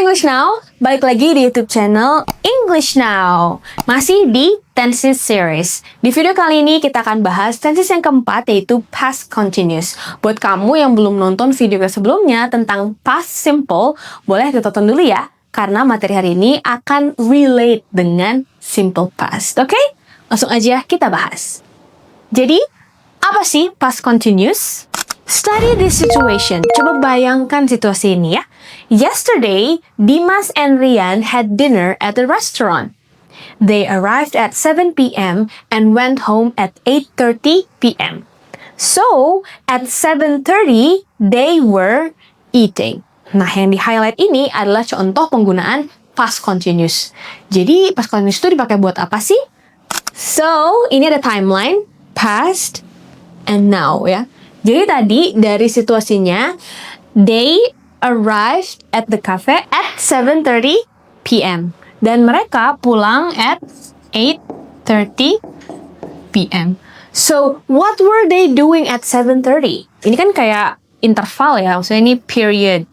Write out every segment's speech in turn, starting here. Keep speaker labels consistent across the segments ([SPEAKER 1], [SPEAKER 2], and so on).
[SPEAKER 1] English Now, balik lagi di YouTube channel English Now. Masih di Tenses Series. Di video kali ini kita akan bahas tenses yang keempat, yaitu past continuous. Buat kamu yang belum nonton video sebelumnya tentang past simple, boleh ditonton dulu ya, karena materi hari ini akan relate dengan simple past. Oke? Langsung aja kita bahas. Jadi, apa sih past continuous? Study this situation. Coba bayangkan situasi ini ya. Yesterday, Dimas and Rian had dinner at the restaurant. They arrived at 7 p.m. and went home at 8:30 p.m. So, at 7:30, they were eating. Nah, yang di-highlight ini adalah contoh penggunaan past continuous. Jadi, past continuous itu dipakai buat apa sih? So, ini ada timeline, past, and now ya. Jadi tadi dari situasinya, they arrived at the cafe at 7:30 p.m. Dan mereka pulang at 8:30 p.m. So, what were they doing at 7:30? Ini kan kayak interval ya, maksudnya ini period.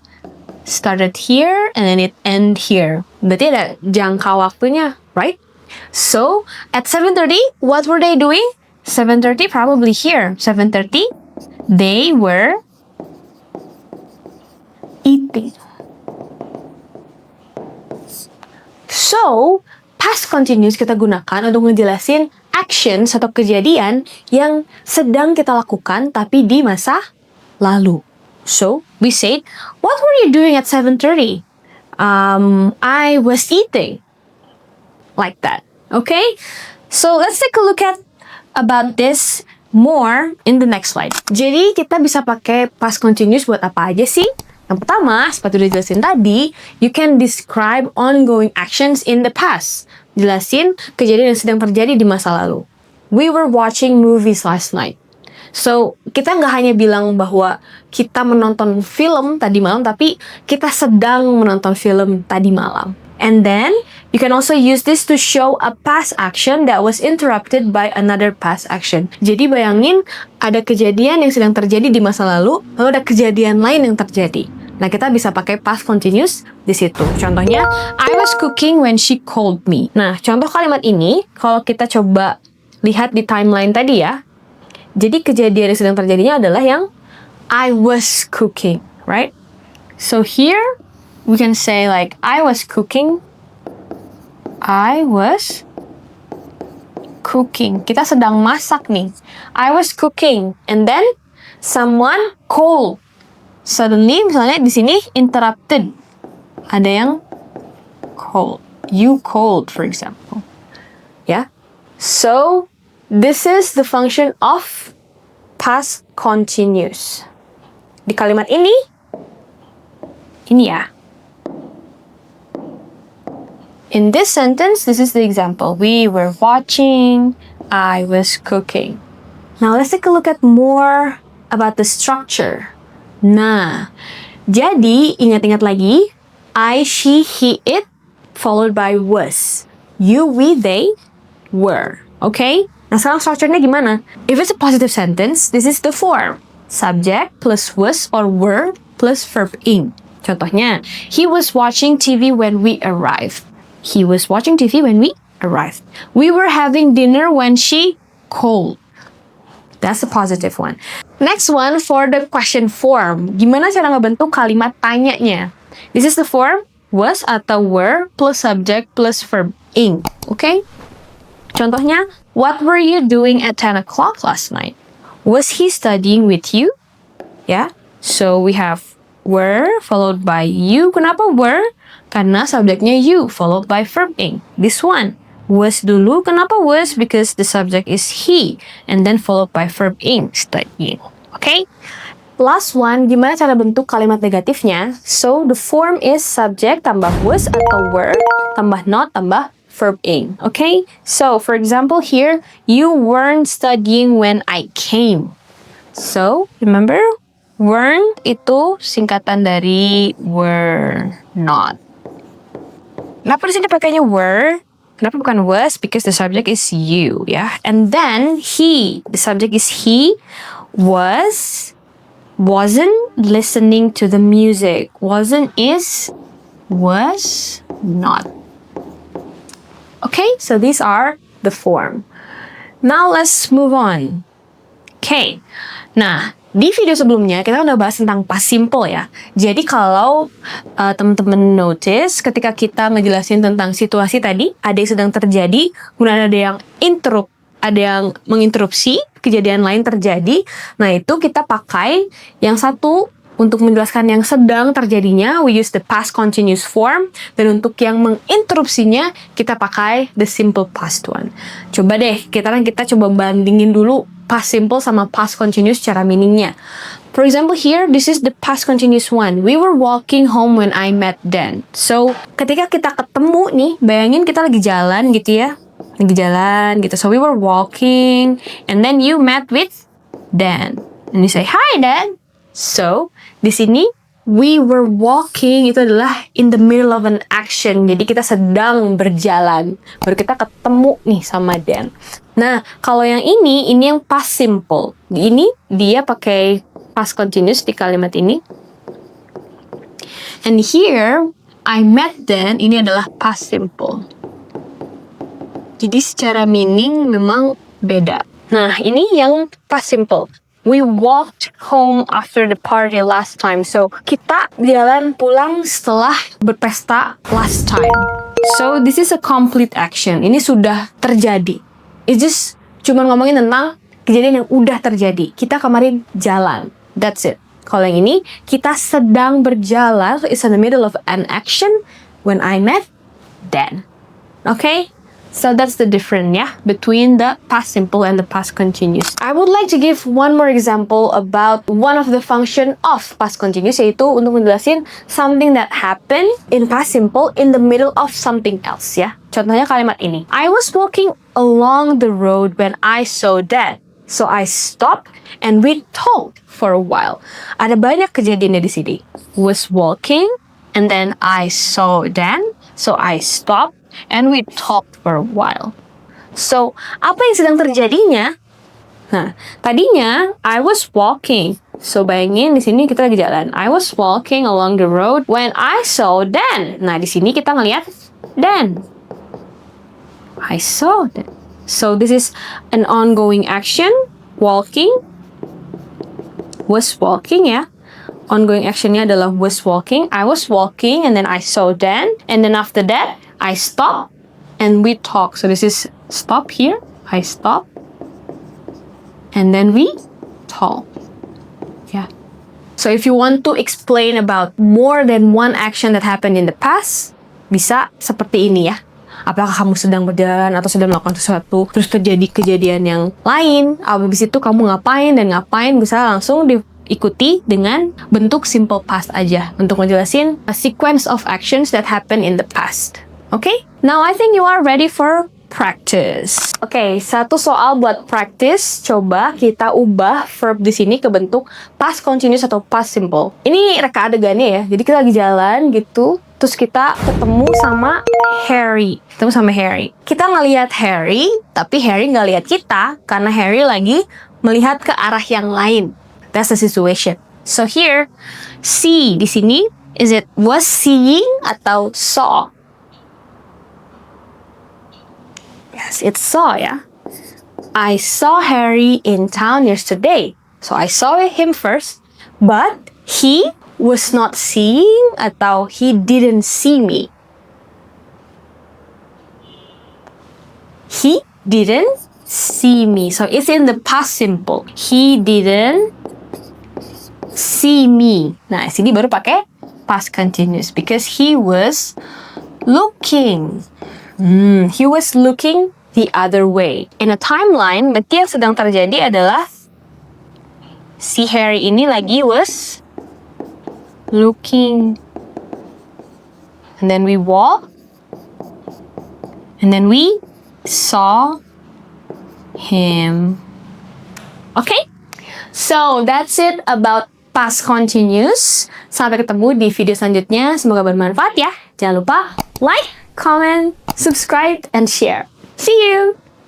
[SPEAKER 1] Started here and then it end here. Berarti ada jangka waktunya, right? So, at 7:30, what were they doing? 7:30 probably here. 7:30, they were eating. So, past continuous kita gunakan untuk ngejelasin actions atau kejadian yang sedang kita lakukan tapi di masa lalu. So, we said, what were you doing at 7:30? I was eating. Like that. Okay? So, let's take a look at about this more in the next slide. Jadi, kita bisa pakai past continuous buat apa aja sih? Yang pertama, seperti udah jelasin tadi, you can describe ongoing actions in the past. Jelasin kejadian yang sedang terjadi di masa lalu. We were watching movies last night. So, kita nggak hanya bilang bahwa kita menonton film tadi malam, tapi kita sedang menonton film tadi malam. And then, you can also use this to show a past action that was interrupted by another past action. Jadi bayangin, ada kejadian yang sedang terjadi di masa lalu ada kejadian lain yang terjadi. Nah, kita bisa pakai past continuous di situ. Contohnya, I was cooking when she called me. Nah, contoh kalimat ini, kalau kita coba lihat di timeline tadi ya, jadi kejadian yang sedang terjadinya adalah yang I was cooking, right? So here, we can say like, I was cooking. I was cooking. Kita sedang masak nih. I was cooking. And then, someone called. Suddenly, misalnya di sini, interrupted. Ada yang called. You called, for example. Yeah? So, this is the function of past continuous. Di kalimat ini ya. In this sentence, this is the example. We were watching, I was cooking. Now, let's take a look at more about the structure. Nah, jadi ingat-ingat lagi, I, she, he, it, followed by was. You, we, they, were. Okay? Nah, sekarang structure-nya gimana? If it's a positive sentence, this is the form. Subject plus was or were plus verb ing. Contohnya, he was watching TV when we arrived. He was watching TV when we arrived. We were having dinner when she called. That's a positive one. Next one for the question form. Gimana cara ngebentuk kalimat tanyanya? This is the form was atau were plus subject plus verb ing. Okay? Contohnya, what were you doing at 10 o'clock last night? Was he studying with you? Yeah? So we have were followed by you. Kenapa were? Karena subjeknya you followed by verb ing. This one. Was dulu. Kenapa was? Because the subject is he. And then followed by verb ing, studying. Okay? Last one, gimana cara bentuk kalimat negatifnya? So, the form is subject tambah was atau were, tambah not, tambah verb ing. Okay? So, for example here, you weren't studying when I came. So, remember? Weren't itu singkatan dari were not. Kenapa di sini pakainya were? Kenapa bukan was? Because the subject is you, ya. And then he, the subject is he, wasn't listening to the music. Wasn't is was not. Okay, so these are the form. Now let's move on. Okay, nah di video sebelumnya kita udah bahas tentang past simple ya. Jadi kalau teman-teman notice ketika kita ngejelasin tentang situasi tadi, ada yang sedang terjadi, kemudian ada yang ada yang menginterupsi, kejadian lain terjadi. Nah itu kita pakai yang satu untuk menjelaskan yang sedang terjadinya, we use the past continuous form. Dan untuk yang menginterupsinya, kita pakai the simple past one. Coba deh, kita coba bandingin dulu past simple sama past continuous cara meaningnya. For example here, this is the past continuous one. We were walking home when I met Dan. So, ketika kita ketemu nih, bayangin kita lagi jalan gitu ya. Lagi jalan gitu. So, we were walking, and then you met with Dan. And you say, "Hi, Dan." So, di sini we were walking itu adalah in the middle of an action. Jadi kita sedang berjalan. Baru kita ketemu nih sama Dan. Nah, kalau yang ini yang past simple. Ini dia pakai past continuous di kalimat ini. And here, I met Dan, ini adalah past simple. Jadi secara meaning memang beda. Nah, ini yang past simple. We walked home after the party last time. So, kita jalan pulang setelah berpesta last time. So, this is a complete action. Ini sudah terjadi. It's just cuma ngomongin tentang kejadian yang udah terjadi. Kita kemarin jalan. That's it. Kalau yang ini, kita sedang berjalan. So, it's in the middle of an action when I met Dan. Okay? So that's the difference, yeah, between the past simple and the past continuous. I would like to give one more example about one of the function of past continuous, yaitu untuk menjelasin something that happened in past simple in the middle of something else, ya. Contohnya kalimat ini. I was walking along the road when I saw Dan. So I stopped and we talked for a while. Ada banyak kejadiannya di sini. Was walking and then I saw Dan. So I stopped and we talked for a while. So, apa yang sedang terjadinya? Nah, tadinya I was walking. So, bayangin di sini kita lagi jalan. I was walking along the road when I saw Dan. Nah, di sini kita ngelihat Dan. I saw Dan. So, this is an ongoing action. Walking. Was walking ya. Ongoing actionnya adalah was walking. I was walking and then I saw Dan. And then after that, I stop and we talk. So this is stop here. I stop. And then we talk. Yeah. So if you want to explain about more than one action that happened in the past, bisa seperti ini ya. Apakah kamu sedang berjalan atau sedang melakukan sesuatu, terus terjadi kejadian yang lain, habis itu kamu ngapain, bisa langsung diikuti dengan bentuk simple past aja untuk ngejelasin a sequence of actions that happen in the past. Okay? Now I think you are ready for practice. Okay, satu soal buat practice. Coba kita ubah verb di sini ke bentuk past continuous atau past simple. Ini reka adegannya ya. Jadi kita lagi jalan gitu, terus kita ketemu sama Harry. Kita ngelihat Harry, tapi Harry nggak lihat kita karena Harry lagi melihat ke arah yang lain. That's the situation. So here, see di sini, is it was seeing atau saw? Yes, it's saw ya. I saw Harry in town yesterday. So I saw him first, but he was not seeing atau he didn't see me. He didn't see me. So it's in the past simple. He didn't see me. Nah, sini baru pakai past continuous because he was looking. He was looking the other way. In a timeline, berarti yang sedang terjadi adalah si Harry ini lagi was looking. And then we walked. And then we saw him. Okay? So, that's it about past continuous. Sampai ketemu di video selanjutnya. Semoga bermanfaat ya. Jangan lupa like, comment, subscribe, and share. See you!